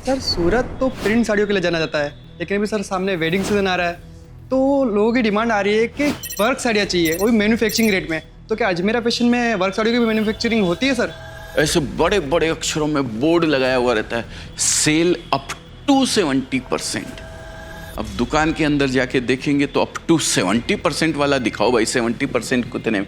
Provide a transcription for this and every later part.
Sir सूरत तो print साड़ियों के लिए जाना जाता है, लेकिन अभी सर सामने वेडिंग सीजन आ रहा है, तो लोगों की डिमांड आ रही है कि वर्क साड़ियाँ चाहिए, वो भी मैन्युफैक्चरिंग रेट में। तो क्या अजमेरा फैशन में वर्क साड़ियों की भी मैन्युफैक्चरिंग होती है सर? ऐसे बड़े बड़े अक्षरों में बोर्ड लगाया हुआ रहता है, सेल अप टू 70%। अब दुकान के अंदर जाके देखेंगे तो अप टू 70% वाला दिखाओ भाई। 70% कितने?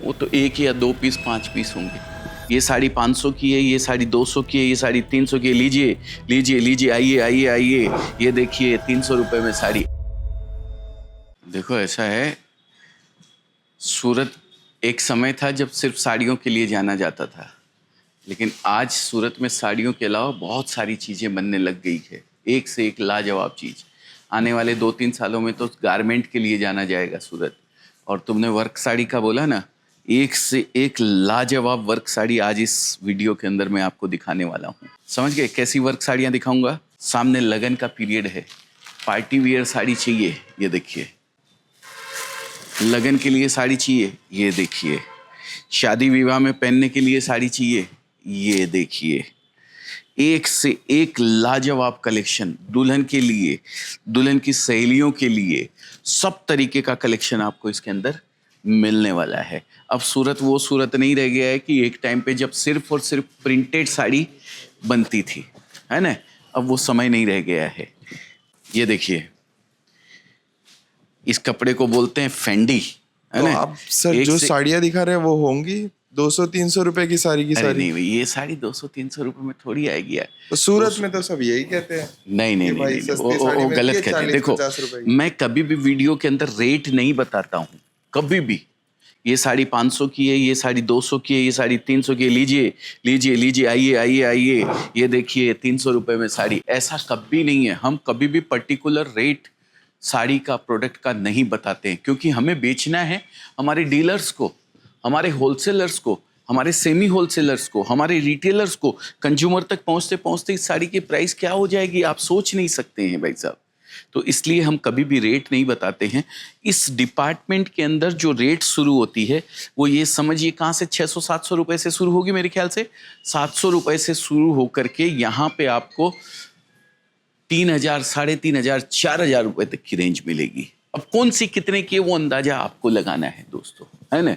वो तो 1 या 2 पीस 5 पीस होंगे। ये साड़ी 500 की है, ये साड़ी 200 की है, ये साड़ी 300 की है। लीजिए लीजिए लीजिए, आइए आइए आइए, ये देखिए 300 रुपए में साड़ी। देखो ऐसा है, सूरत एक समय था जब सिर्फ साड़ियों के लिए जाना जाता था, लेकिन आज सूरत में साड़ियों के अलावा बहुत सारी चीज़ें बनने लग गई है, एक से एक लाजवाब चीज़। आने वाले 2-3 सालों में तो गारमेंट के लिए जाना जाएगा सूरत। और तुमने वर्क साड़ी का बोला ना, एक से एक लाजवाब वर्क साड़ी आज इस वीडियो के अंदर मैं आपको दिखाने वाला हूँ। समझ गए कैसी वर्क साड़ियाँ दिखाऊंगा? सामने लगन का पीरियड है, पार्टी वियर साड़ी चाहिए, ये देखिए। लगन के लिए साड़ी चाहिए, ये देखिए। शादी विवाह में पहनने के लिए साड़ी चाहिए, ये देखिए। एक से एक लाजवाब कलेक्शन, दुल्हन के लिए, दुल्हन की सहेलियों के लिए, सब तरीके का कलेक्शन आपको इसके अंदर मिलने वाला है। अब सूरत वो सूरत नहीं रह गया है कि एक टाइम पे जब सिर्फ और सिर्फ प्रिंटेड साड़ी बनती थी, है ना? अब वो समय नहीं रह गया है। ये देखिए, इस कपड़े को बोलते हैं फेंडी, है तो ना? आप सर जो साड़ियाँ दिखा रहे हैं वो होंगी 200-300 रुपए की साड़ी की अरे साड़ी? नहीं भाई, ये साड़ी 200-300 रुपए में थोड़ी आएगी यार। तो सूरत में तो सब यही कहते हैं। नहीं नहीं कि भाई नहीं, सस्ती साड़ी वो मिलती गलत है कहते हैं। देखो, 40-50 रुपए की। मैं कभी भी वीडियो के अंदर रेट नहीं बताता हूँ, कभी भी। ये साड़ी 500 की है, ये साड़ी 200 की है, ये साड़ी 300 की है, लीजिए लीजिए लीजिए, आइए आइए आइए, ये देखिए 300 रुपए में साड़ी। ऐसा कभी नहीं है। हम कभी भी पर्टिकुलर रेट साड़ी का, प्रोडक्ट का नहीं बताते हैं, क्योंकि हमें बेचना है हमारे डीलर्स को, हमारे होलसेलर्स को, हमारे सेमी होलसेलर्स को, हमारे रिटेलर्स को। कंज्यूमर तक पहुंचते पहुंचते इस साड़ी की प्राइस क्या हो जाएगी आप सोच नहीं सकते हैं भाई साहब। तो इसलिए हम कभी भी रेट नहीं बताते हैं। इस डिपार्टमेंट के अंदर जो रेट शुरू होती है वो ये समझिए कहाँ से, 600-700 रुपए से शुरू होगी मेरे ख्याल से। 700 रुपए से शुरू होकर के यहाँ पे आपको 3000, 3500, 4000 रुपए तक की रेंज मिलेगी। अब कौन सी कितने की वो अंदाजा आपको लगाना है दोस्तों, है ना?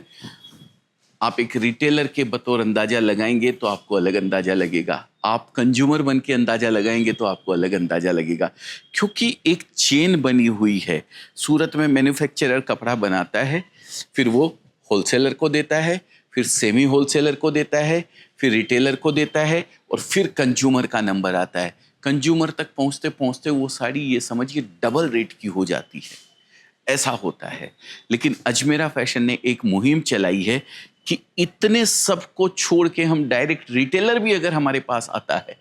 आप एक रिटेलर के बतौर अंदाजा लगाएंगे तो आपको अलग अंदाजा लगेगा, आप कंज्यूमर बन के अंदाजा लगाएंगे तो आपको अलग अंदाजा लगेगा। क्योंकि एक चेन बनी हुई है। सूरत में मैन्युफैक्चरर कपड़ा बनाता है, फिर वो होलसेलर को देता है, फिर सेमी होलसेलर को देता है, फिर रिटेलर को देता है, और फिर कंज्यूमर का नंबर आता है। कंज्यूमर तक पहुंचते पहुंचते वो साड़ी ये समझिए डबल रेट की हो जाती है। ऐसा होता है। लेकिन अजमेरा फैशन ने एक मुहिम चलाई है कि इतने सब को छोड़ के हम डायरेक्ट, रिटेलर भी अगर हमारे पास आता है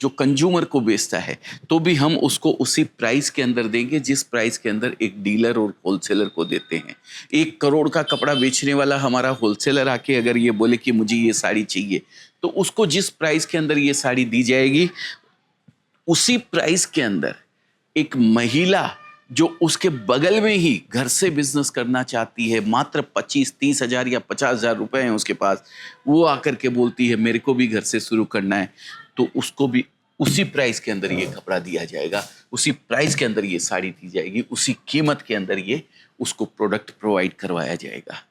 जो कंज्यूमर को बेचता है, तो भी हम उसको उसी प्राइस के अंदर देंगे जिस प्राइस के अंदर एक डीलर और होलसेलर को देते हैं। 1 करोड़ का कपड़ा बेचने वाला हमारा होलसेलर आके अगर ये बोले कि मुझे ये साड़ी चाहिए, तो उसको जिस प्राइस के अंदर ये साड़ी दी जाएगी, उसी प्राइस के अंदर एक महिला जो उसके बगल में ही घर से बिजनेस करना चाहती है, मात्र 25-30 हजार या 50,000 रुपए हैं उसके पास, वो आकर के बोलती है मेरे को भी घर से शुरू करना है, तो उसको भी उसी प्राइस के अंदर ये कपड़ा दिया जाएगा, उसी प्राइस के अंदर ये साड़ी दी जाएगी, उसी कीमत के अंदर ये उसको प्रोडक्ट प्रोवाइड करवाया जाएगा।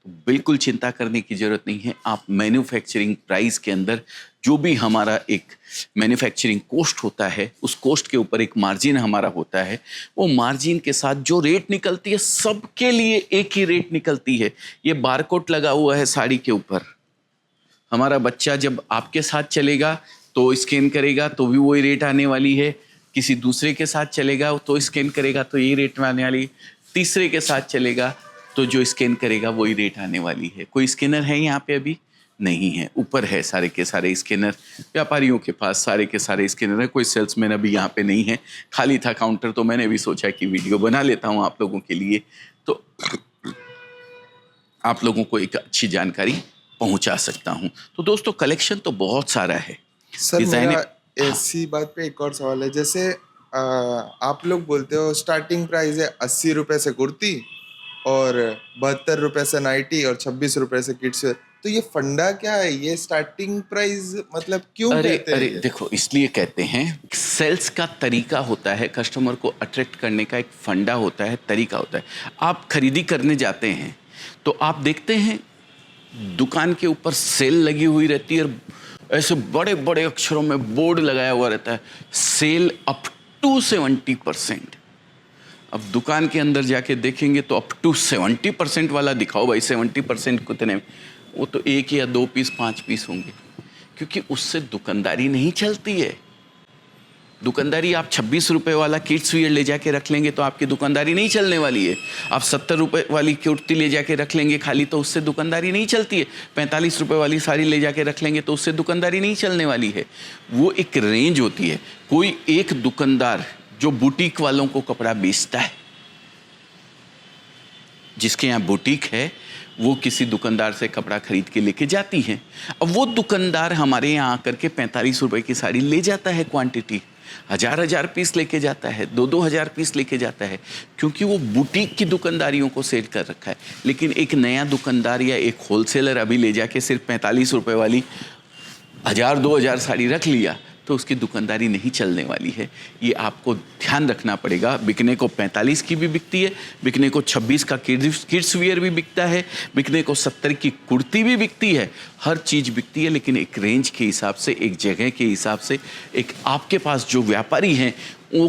तो बिल्कुल चिंता करने की जरूरत नहीं है। आप मैन्युफैक्चरिंग प्राइस के अंदर जो भी हमारा एक मैन्युफैक्चरिंग कॉस्ट होता है, उस कॉस्ट के ऊपर एक मार्जिन हमारा होता है, वो मार्जिन के साथ जो रेट निकलती है सबके लिए एक ही रेट निकलती है। ये बारकोड लगा हुआ है साड़ी के ऊपर। हमारा बच्चा जब आपके साथ चलेगा तो स्कैन करेगा तो भी वही रेट आने वाली है, किसी दूसरे के साथ चलेगा तो स्कैन करेगा तो यही रेट में आने वाली है, तीसरे के साथ चलेगा तो जो स्कैन करेगा वही रेट आने वाली है। कोई स्कैनर है यहाँ पे अभी? नहीं है। ऊपर है सारे के सारे स्कैनर, व्यापारियों के पास सारे के सारे स्कैनर है। कोई सेल्समैन अभी यहाँ पे नहीं है, खाली था काउंटर, तो मैंने भी सोचा कि वीडियो बना लेता हूँ आप लोगों के लिए, तो आप लोगों को एक अच्छी जानकारी पहुंचा सकता हूं। तो दोस्तों कलेक्शन तो बहुत सारा है। सर मेरा ऐसी बात पे एक और सवाल है, जैसे आप लोग बोलते हो स्टार्टिंग प्राइस है 80 रुपए से कुर्ती और 72 रुपए से नाइटी और 26 रुपए से किड्स वेयर, तो ये फंडा क्या है, ये स्टार्टिंग प्राइस मतलब क्यों अरे कहते हैं अरे ये? देखो, इसलिए कहते हैं, सेल्स का तरीका होता है, कस्टमर को अट्रैक्ट करने का एक फंडा होता है, तरीका होता है। आप खरीदी करने जाते हैं तो आप देखते हैं दुकान के ऊपर सेल लगी हुई रहती है और ऐसे बड़े बड़े अक्षरों में बोर्ड लगाया हुआ रहता है, सेल अप टू 70%। अब दुकान के अंदर जाके देखेंगे तो अप टू 70% वाला दिखाओ भाई, 70% कितने, वो तो 1 या 2 पीस 5 पीस होंगे, क्योंकि उससे दुकानदारी नहीं चलती है। दुकानदारी, आप 26 रुपए वाला किड्स वियर ले जाके रख लेंगे तो आपकी दुकानदारी नहीं चलने वाली है। आप 70 रुपए वाली कुर्ती ले जाके रख लेंगे खाली, तो उससे दुकानदारी नहीं चलती है। 45 रुपए वाली साड़ी ले जाके रख लेंगे तो उससे दुकानदारी नहीं चलने वाली है। वो एक रेंज होती है। कोई एक दुकानदार जो बुटीक वालों को कपड़ा बेचता है, जिसके यहाँ बुटीक है, वो किसी दुकानदार से कपड़ा खरीद के लेके जाती है। अब वो दुकानदार हमारे यहाँ आकर के 45 रुपए की साड़ी ले जाता है, क्वांटिटी 1000 पीस लेके जाता है, 2-2000 पीस लेके जाता है, क्योंकि वो बुटीक की दुकानदारियों को सेल कर रखा है। लेकिन एक नया दुकानदार या एक होलसेलर अभी ले जाके सिर्फ 45 रुपए वाली 1000-2000 साड़ी रख लिया तो उसकी दुकानदारी नहीं चलने वाली है। ये आपको ध्यान रखना पड़ेगा। बिकने को 45 की भी बिकती है, बिकने को 26 का किड्स वियर भी बिकता है, बिकने को 70 की कुर्ती भी बिकती है, हर चीज़ बिकती है, लेकिन एक रेंज के हिसाब से, एक जगह के हिसाब से, एक आपके पास जो व्यापारी हैं वो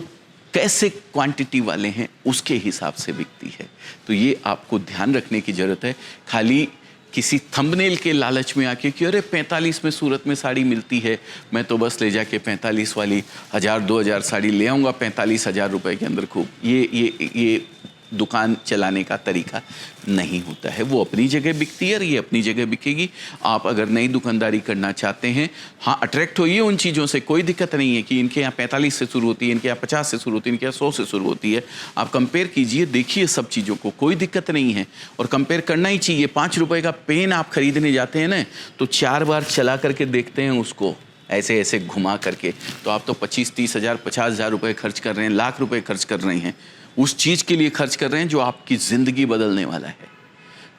कैसे क्वांटिटी वाले हैं उसके हिसाब से बिकती है। तो ये आपको ध्यान रखने की ज़रूरत है। खाली किसी थंबनेल के लालच में आके कि अरे 45 में सूरत में साड़ी मिलती है, मैं तो बस ले जाके 45 वाली 1000-2000 साड़ी ले आऊँगा 45,000 रुपए के अंदर खूब, ये दुकान चलाने का तरीका नहीं होता है। वो अपनी जगह बिकती है और ये अपनी जगह बिकेगी। आप अगर नई दुकानदारी करना चाहते हैं, हाँ अट्रैक्ट होइए उन चीज़ों से, कोई दिक्कत नहीं है कि इनके यहाँ 45 से शुरू होती है, इनके यहाँ 50 से शुरू होती है, इनके यहाँ 100 से शुरू होती है। आप कंपेयर कीजिए, देखिए सब चीज़ों को, कोई दिक्कत नहीं है और कंपेयर करना ही चाहिए। 5 रुपये का पेन आप खरीदने जाते हैं ना, तो 4 बार चला करके देखते हैं उसको, ऐसे ऐसे घुमा करके, तो आप तो 25-30 हज़ार 50,000 रुपये खर्च कर रहे हैं, लाख रुपए खर्च कर रहे हैं, उस चीज़ के लिए खर्च कर रहे हैं जो आपकी ज़िंदगी बदलने वाला है।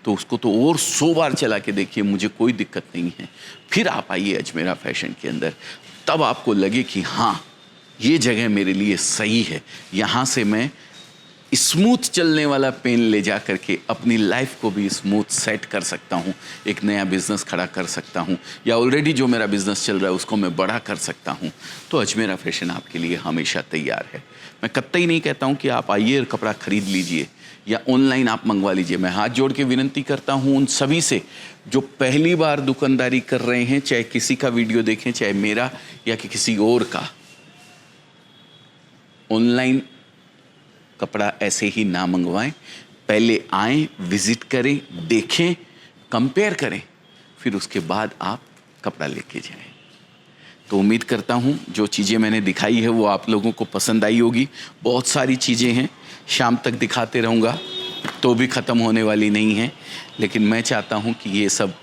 तो उसको तो और 100 बार चला के देखिए, मुझे कोई दिक्कत नहीं है। फिर आप आइए अजमेरा फैशन के अंदर, तब आपको लगे कि हाँ ये जगह मेरे लिए सही है, यहाँ से मैं स्मूथ चलने वाला पेन ले जा करके अपनी लाइफ को भी स्मूथ सेट कर सकता हूँ, एक नया बिजनेस खड़ा कर सकता हूँ, या ऑलरेडी जो मेरा बिजनेस चल रहा है उसको मैं बड़ा कर सकता हूँ। तो अजमेरा फैशन आपके लिए हमेशा तैयार है। मैं कतई नहीं कहता हूँ कि आप आइए और कपड़ा खरीद लीजिए या ऑनलाइन आप मंगवा लीजिए। मैं हाथ जोड़ के विनती करता हूँ उन सभी से जो पहली बार दुकानदारी कर रहे हैं, चाहे किसी का वीडियो देखें, चाहे मेरा या कि किसी और का, ऑनलाइन कपड़ा ऐसे ही ना मंगवाएं। पहले आएं, विजिट करें, देखें, कंपेयर करें, फिर उसके बाद आप कपड़ा लेके जाएं। तो उम्मीद करता हूँ जो चीज़ें मैंने दिखाई है वो आप लोगों को पसंद आई होगी। बहुत सारी चीज़ें हैं, शाम तक दिखाते रहूँगा तो भी ख़त्म होने वाली नहीं है, लेकिन मैं चाहता हूँ कि ये सब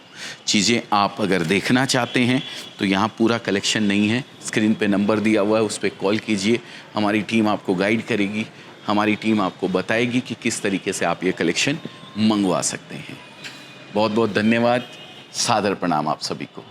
चीज़ें आप अगर देखना चाहते हैं तो यहाँ पूरा कलेक्शन नहीं है, स्क्रीन पे नंबर दिया हुआ है, उस पर कॉल कीजिए, हमारी टीम आपको गाइड करेगी, हमारी टीम आपको बताएगी कि किस तरीके से आप ये कलेक्शन मंगवा सकते हैं। बहुत बहुत धन्यवाद, सादर प्रणाम आप सभी को।